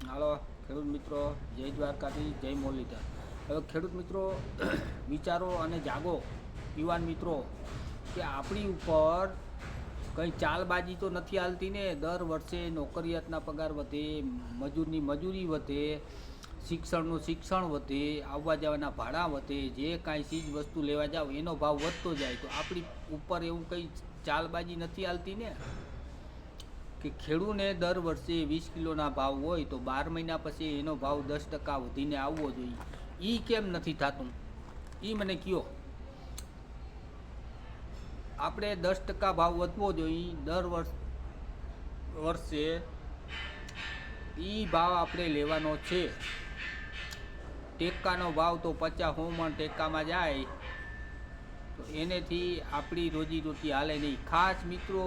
હાલો ખેડૂત મિત્રો, જય દ્વારકાથી, જય મુરલીધર. હવે ખેડૂત મિત્રો વિચારો અને જાગો, યુવાન મિત્રો, કે આપણી ઉપર કંઈ ચાલબાજી તો નથી હાલતી ને. દર વર્ષે નોકરિયાતના પગાર વધે, મજૂરની મજૂરી વધે, શિક્ષણનું શિક્ષણ વધે, આવવા જવાના ભાડા વધે, જે કાંઈ ચીજ વસ્તુ લેવા જાવ એનો ભાવ વધતો જાય. તો આપણી ઉપર એવું કંઈ ચાલબાજી નથી હાલતી ને, કે ખેડૂને દર વર્ષે 20 કિલોના ભાવ હોય તો 12 મહિના પછી એનો ભાવ 10% વધીને આવવો જોઈએ. એ કેમ નથી થતું એ મને કહો. આપણે 10% ભાવ વધવો જોઈએ દર વર્ષે. એ ભાવ આપણે લેવાનો છે. ટેકાનો ભાવ તો 50 મણ ટેકામાં જાય તો એનેથી આપણી રોજીરોટી હાલે નહીં. ખાસ મિત્રો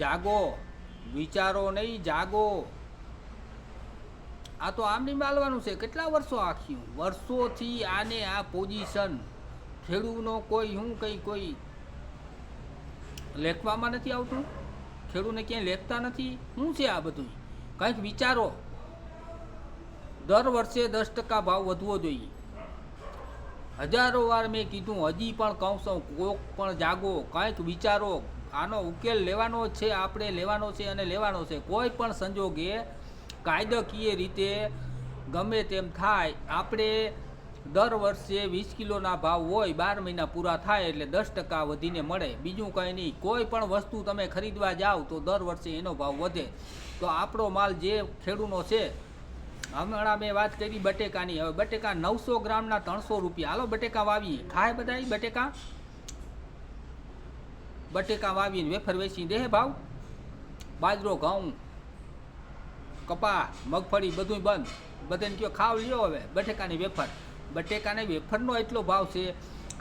જાગો, વિચારો નહીં, જાગો. આ તો આમ નહીં માલવાનું છે. કેટલા વર્ષો આખ્યું, વર્ષોથી આને આ પોઝિશન ખેડૂતનો કોઈ લેખવામાં નથી આવતું. ખેડૂતને ક્યાંય લેખતા નથી. શું છે આ બધું? કંઈક વિચારો. દર વર્ષે 10% ભાવ વધવો જોઈએ. હજારો વાર મેં કીધું, હજી પણ કહું છું, કોક પણ જાગો, કંઈક વિચારો. આનો ઉકેલ લેવાનો છે, આપણે લેવાનો છે અને લેવાનો છે. કોઈ પણ સંજોગે કાયદાકીય રીતે ગમે તેમ થાય, આપણે દર વર્ષે 20 કિલોના ભાવ હોય, 12 મહિના પૂરા થાય એટલે 10% વધીને મળે. બીજું કંઈ નહીં. કોઈ પણ વસ્તુ તમે ખરીદવા જાઓ તો દર વર્ષે એનો ભાવ વધે. તો આપણો માલ જે ખેડૂનો છે, હમણાં મેં વાત કરી બટેકાની. હવે બટેકા 900 ગ્રામના 300 રૂપિયા. હાલો બટેકા વાવી, ખાય બધા બટેકા વાવીને વેફર વેચી દે ભાવ. બાજરો, ઘઉં, કપા, મગફળી બધું બંધ. બધાને કયો ખાવ લ્યો હવે બટેકાની વેફરનો એટલો ભાવ છે.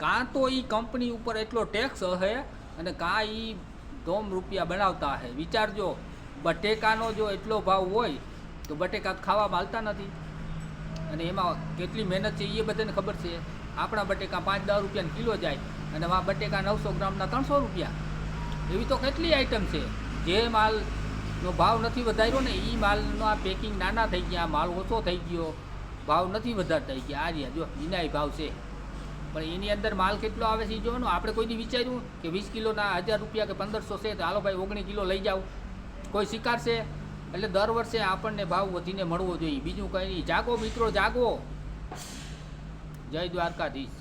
કાં તો એ કંપની ઉપર એટલો ટેક્સ હશે અને કાં એ ધોમ રૂપિયા બનાવતા હશે. વિચારજો, બટેકાનો જો એટલો ભાવ હોય તો બટેકા ખાવા માલતા નથી. અને એમાં કેટલી મહેનત છે એ બધાને ખબર છે. આપણા બટેકા 5-10 રૂપિયાનો કિલો જાય અને આ બટેકા 900 ગ્રામના 300 રૂપિયા. એવી તો કેટલી આઈટમ છે. જે માલનો ભાવ નથી વધાર્યો ને એ માલનો આ પેકિંગ નાના થઈ ગયા, માલ ઓછો થઈ ગયો, ભાવ નથી વધારતા થઈ ગયા. આ રહ્યા જો એનાય ભાવ છે, પણ એની અંદર માલ કેટલો આવે છે એ જોવાનું. આપણે કોઈની વિચાર્યું કે 20 કિલોના 1000 રૂપિયા કે 1500 છે તો હાલો ભાઈ 19 કિલો લઈ જાઓ, કોઈ સ્વીકારશે? એટલે દર વર્ષે આપણને ભાવ વધીને મળવો જોઈએ. બીજું કંઈ નહીં. જાગો મિત્રો, જાગો. જય દ્વારકાધીશ.